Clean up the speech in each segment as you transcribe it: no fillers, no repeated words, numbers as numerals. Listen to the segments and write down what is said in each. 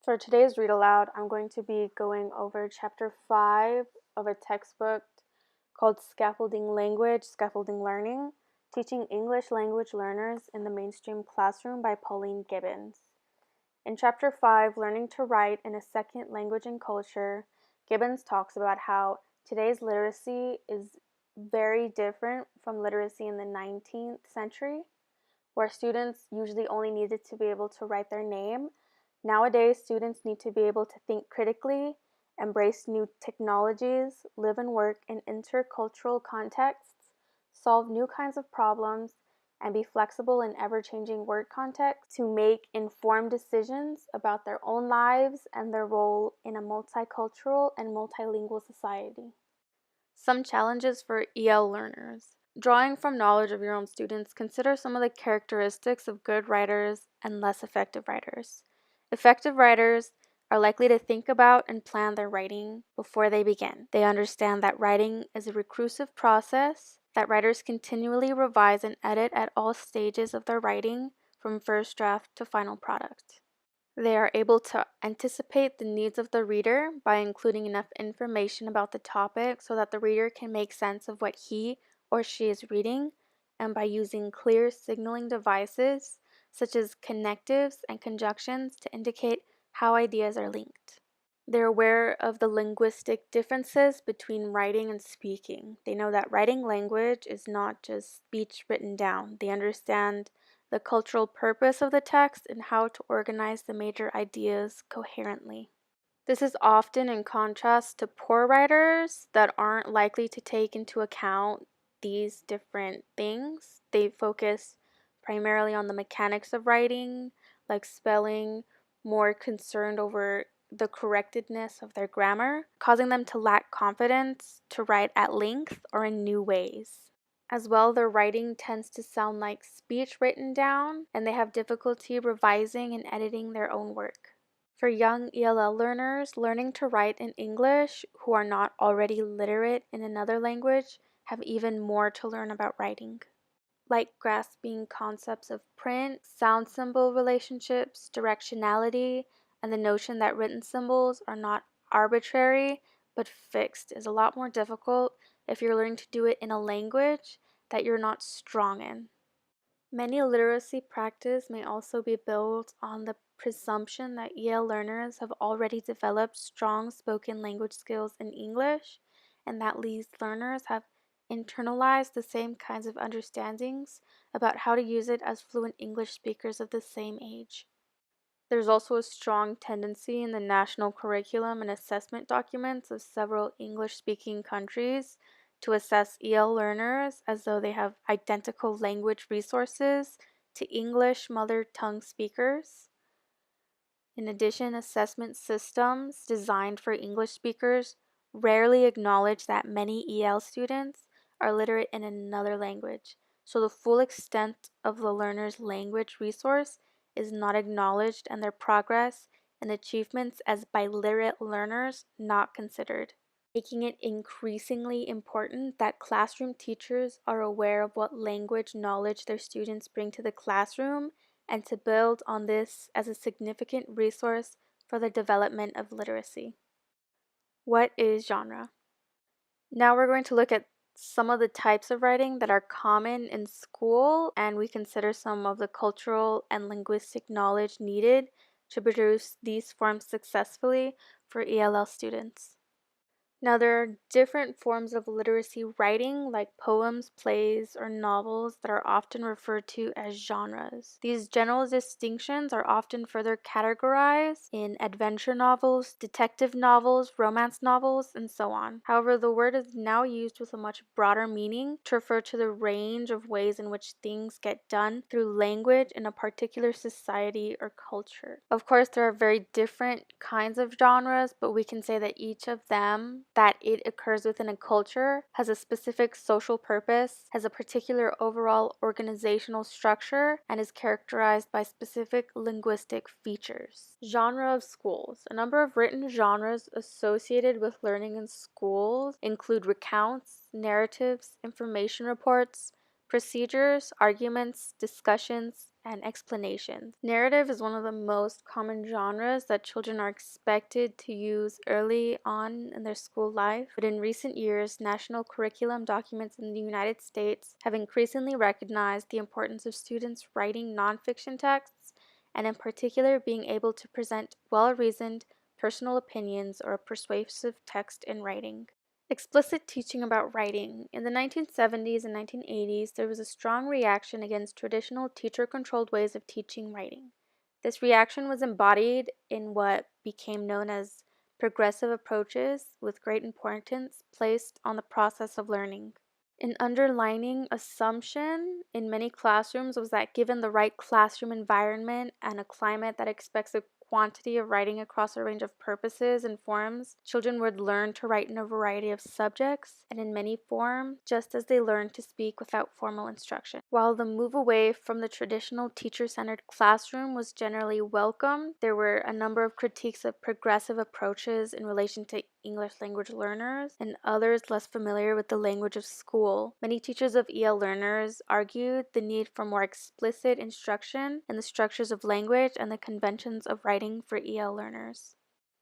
For today's read aloud, I'm going to be going over chapter 5 of a textbook called Scaffolding Language, Scaffolding Learning, Teaching English Language Learners in the Mainstream Classroom by Pauline Gibbons. In chapter 5, Learning to Write in a Second Language and Culture, Gibbons talks about how today's literacy is very different from literacy in the 19th century, where students usually only needed to be able to write their name. Nowadays, students need to be able to think critically, embrace new technologies, live and work in intercultural contexts, solve new kinds of problems, and be flexible in ever-changing work contexts to make informed decisions about their own lives and their role in a multicultural and multilingual society. Some challenges for EL learners. Drawing from knowledge of your own students, consider some of the characteristics of good writers and less effective writers. Effective writers are likely to think about and plan their writing before they begin. They understand that writing is a recursive process, that writers continually revise and edit at all stages of their writing, from first draft to final product. They are able to anticipate the needs of the reader by including enough information about the topic so that the reader can make sense of what he or she is reading, and by using clear signaling devices such as connectives and conjunctions to indicate how ideas are linked. They're aware of the linguistic differences between writing and speaking. They know that writing language is not just speech written down. They understand the cultural purpose of the text and how to organize the major ideas coherently. This is often in contrast to poor writers that aren't likely to take into account these different things. They focus primarily on the mechanics of writing, like spelling, more concerned over the correctness of their grammar, causing them to lack confidence to write at length or in new ways. As well, their writing tends to sound like speech written down, and they have difficulty revising and editing their own work. For young ELL learners, learning to write in English who are not already literate in another language have even more to learn about writing, like grasping concepts of print, sound symbol relationships, directionality, and the notion that written symbols are not arbitrary but fixed is a lot more difficult if you're learning to do it in a language that you're not strong in. Many literacy practice may also be built on the presumption that EL learners have already developed strong spoken language skills in English, and that these learners have internalized the same kinds of understandings about how to use it as fluent English speakers of the same age. There's also a strong tendency in the national curriculum and assessment documents of several English-speaking countries to assess EL learners as though they have identical language resources to English mother tongue speakers. In addition, assessment systems designed for English speakers rarely acknowledge that many EL students are literate in another language, so the full extent of the learner's language resource is not acknowledged and their progress and achievements as biliterate learners not considered, making it increasingly important that classroom teachers are aware of what language knowledge their students bring to the classroom and to build on this as a significant resource for the development of literacy. What is genre? Now we're going to look at some of the types of writing that are common in school, and we consider some of the cultural and linguistic knowledge needed to produce these forms successfully for ELL students. Now, there are different forms of literacy writing, like poems, plays, or novels, that are often referred to as genres. These general distinctions are often further categorized in adventure novels, detective novels, romance novels, and so on. However, the word is now used with a much broader meaning to refer to the range of ways in which things get done through language in a particular society or culture. Of course, there are very different kinds of genres, but we can say that each of them that it occurs within a culture has a specific social purpose, has a particular overall organizational structure, and is characterized by specific linguistic features. Genre of schools. A number of written genres associated with learning in schools include recounts, narratives, information reports, procedures, arguments, discussions, and explanations. Narrative is one of the most common genres that children are expected to use early on in their school life, but in recent years, national curriculum documents in the United States have increasingly recognized the importance of students writing nonfiction texts, and in particular being able to present well-reasoned personal opinions or a persuasive text in writing. Explicit teaching about writing. In the 1970s and 1980s, there was a strong reaction against traditional teacher-controlled ways of teaching writing. This reaction was embodied in what became known as progressive approaches, with great importance placed on the process of learning. An underlying assumption in many classrooms was that given the right classroom environment and a climate that expects a quantity of writing across a range of purposes and forms, children would learn to write in a variety of subjects and in many forms, just as they learn to speak without formal instruction. While the move away from the traditional teacher-centered classroom was generally welcomed, there were a number of critiques of progressive approaches in relation to English language learners and others less familiar with the language of school. Many teachers of EL learners argued the need for more explicit instruction in the structures of language and the conventions of writing for EL learners.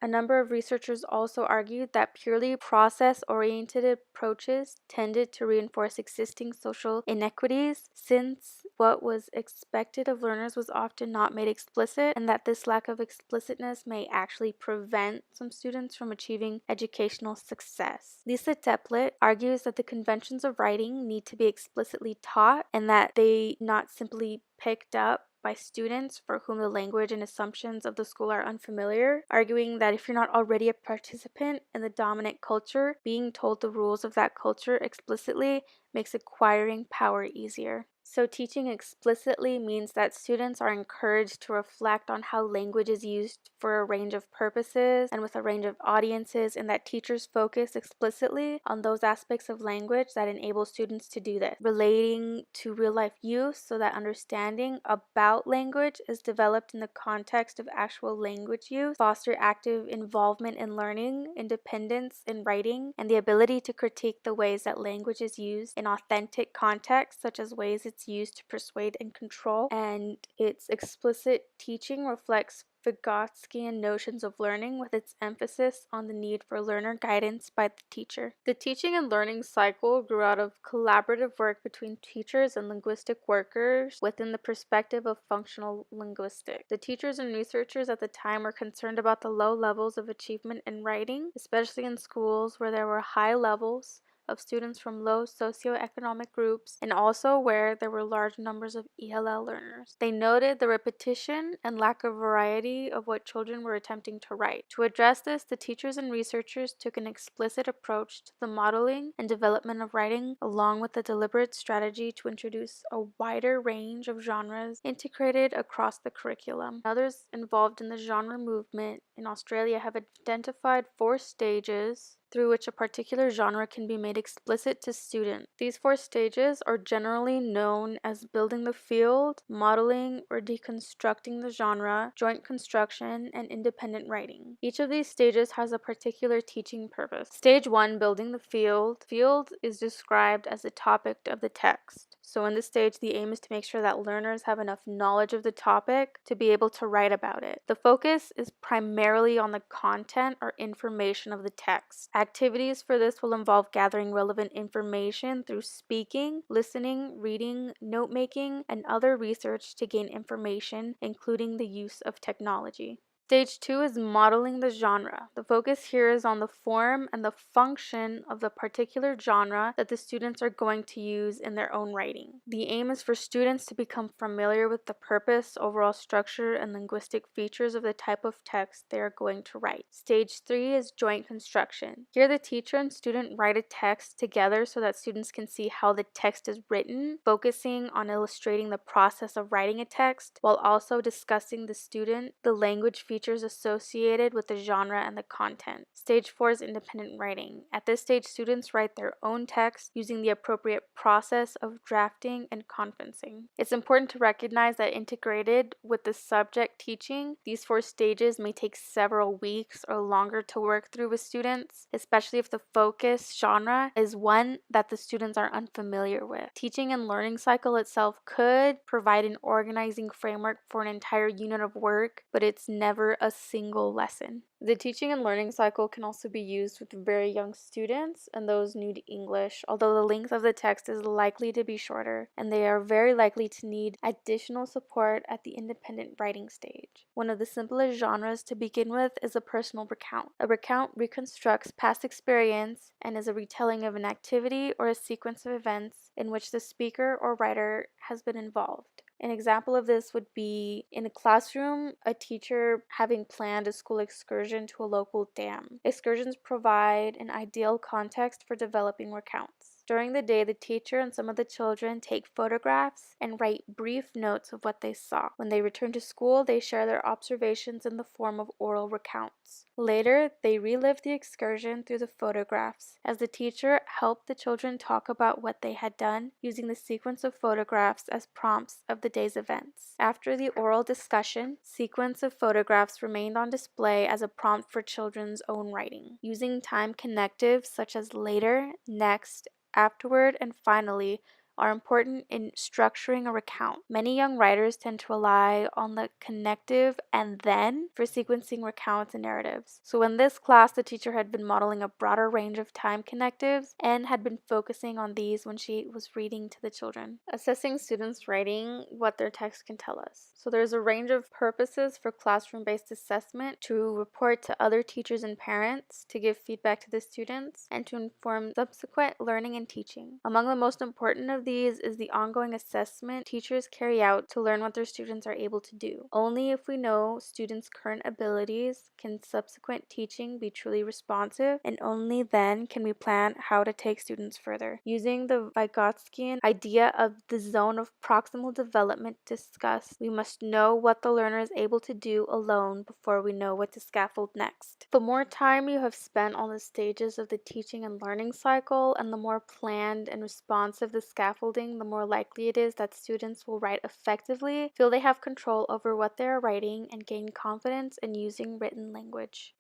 A number of researchers also argued that purely process-oriented approaches tended to reinforce existing social inequities, since what was expected of learners was often not made explicit, and that this lack of explicitness may actually prevent some students from achieving educational success. Lisa Teplett argues that the conventions of writing need to be explicitly taught, and that they not simply picked up by students for whom the language and assumptions of the school are unfamiliar, arguing that if you're not already a participant in the dominant culture, being told the rules of that culture explicitly makes acquiring power easier. So teaching explicitly means that students are encouraged to reflect on how language is used for a range of purposes and with a range of audiences, and that teachers focus explicitly on those aspects of language that enable students to do this, relating to real-life use so that understanding about language is developed in the context of actual language use, foster active involvement in learning, independence in writing, and the ability to critique the ways that language is used in authentic contexts, such as ways it's used to persuade and control, and its explicit teaching reflects Vygotskian notions of learning with its emphasis on the need for learner guidance by the teacher. The teaching and learning cycle grew out of collaborative work between teachers and linguistic workers within the perspective of functional linguistics. The teachers and researchers at the time were concerned about the low levels of achievement in writing, especially in schools where there were high levels of students from low socioeconomic groups, and also where there were large numbers of ELL learners. They noted the repetition and lack of variety of what children were attempting to write. To address this, the teachers and researchers took an explicit approach to the modeling and development of writing, along with a deliberate strategy to introduce a wider range of genres integrated across the curriculum. Others involved in the genre movement in Australia have identified 4 stages through which a particular genre can be made explicit to students. These 4 stages are generally known as building the field, modeling or deconstructing the genre, joint construction, and independent writing. Each of these stages has a particular teaching purpose. Stage 1, building the field. Field is described as the topic of the text. So in this stage, the aim is to make sure that learners have enough knowledge of the topic to be able to write about it. The focus is primarily on the content or information of the text. Activities for this will involve gathering relevant information through speaking, listening, reading, note-making, and other research to gain information, including the use of technology. Stage 2 is modeling the genre. The focus here is on the form and the function of the particular genre that the students are going to use in their own writing. The aim is for students to become familiar with the purpose, overall structure, and linguistic features of the type of text they are going to write. Stage 3 is joint construction. Here the teacher and student write a text together so that students can see how the text is written, focusing on illustrating the process of writing a text while also discussing the language features features associated with the genre and the content. Stage 4 is independent writing. At this stage, students write their own text using the appropriate process of drafting and conferencing. It's important to recognize that integrated with the subject teaching, these 4 stages may take several weeks or longer to work through with students, especially if the focus genre is one that the students are unfamiliar with. Teaching and learning cycle itself could provide an organizing framework for an entire unit of work, but it's never a single lesson. The teaching and learning cycle can also be used with very young students and those new to English, although the length of the text is likely to be shorter, and they are very likely to need additional support at the independent writing stage. One of the simplest genres to begin with is a personal recount. A recount reconstructs past experience and is a retelling of an activity or a sequence of events in which the speaker or writer has been involved. An example of this would be in a classroom, a teacher having planned a school excursion to a local dam. Excursions provide an ideal context for developing recounts. During the day, the teacher and some of the children take photographs and write brief notes of what they saw. When they return to school, they share their observations in the form of oral recounts. Later, they relive the excursion through the photographs, as the teacher helped the children talk about what they had done, using the sequence of photographs as prompts of the day's events. After the oral discussion, sequence of photographs remained on display as a prompt for children's own writing. Using time connectives such as later, next, afterward, and finally are important in structuring a recount. Many young writers tend to rely on the connective and then for sequencing recounts and narratives. So in this class, the teacher had been modeling a broader range of time connectives and had been focusing on these when she was reading to the children. Assessing students' writing, what their text can tell us. So there's a range of purposes for classroom-based assessment: to report to other teachers and parents, to give feedback to the students, and to inform subsequent learning and teaching. Among the most important of these is the ongoing assessment teachers carry out to learn what their students are able to do. Only if we know students' current abilities can subsequent teaching be truly responsive, and only then can we plan how to take students further. Using the Vygotskian idea of the zone of proximal development discussed, we must know what the learner is able to do alone before we know what to scaffold next. The more time you have spent on the stages of the teaching and learning cycle, and the more planned and responsive the scaffolding, the more likely it is that students will write effectively, feel they have control over what they are writing, and gain confidence in using written language.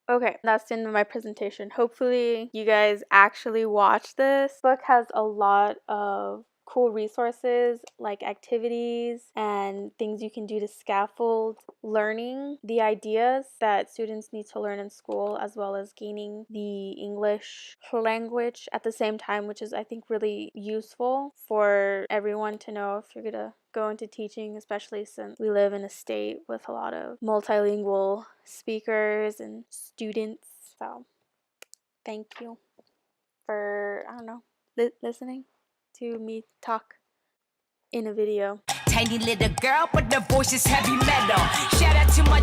Okay, that's the end of my presentation. Hopefully you guys actually watch this. This book has a lot of cool resources like activities and things you can do to scaffold learning the ideas that students need to learn in school, as well as gaining the English language at the same time, which is, I think, really useful for everyone to know if you're gonna go into teaching, especially since we live in a state with a lot of multilingual speakers and students. So thank you for, listening to me talk in a video. Tiny little girl, but the voice is heavy metal. Shout out to my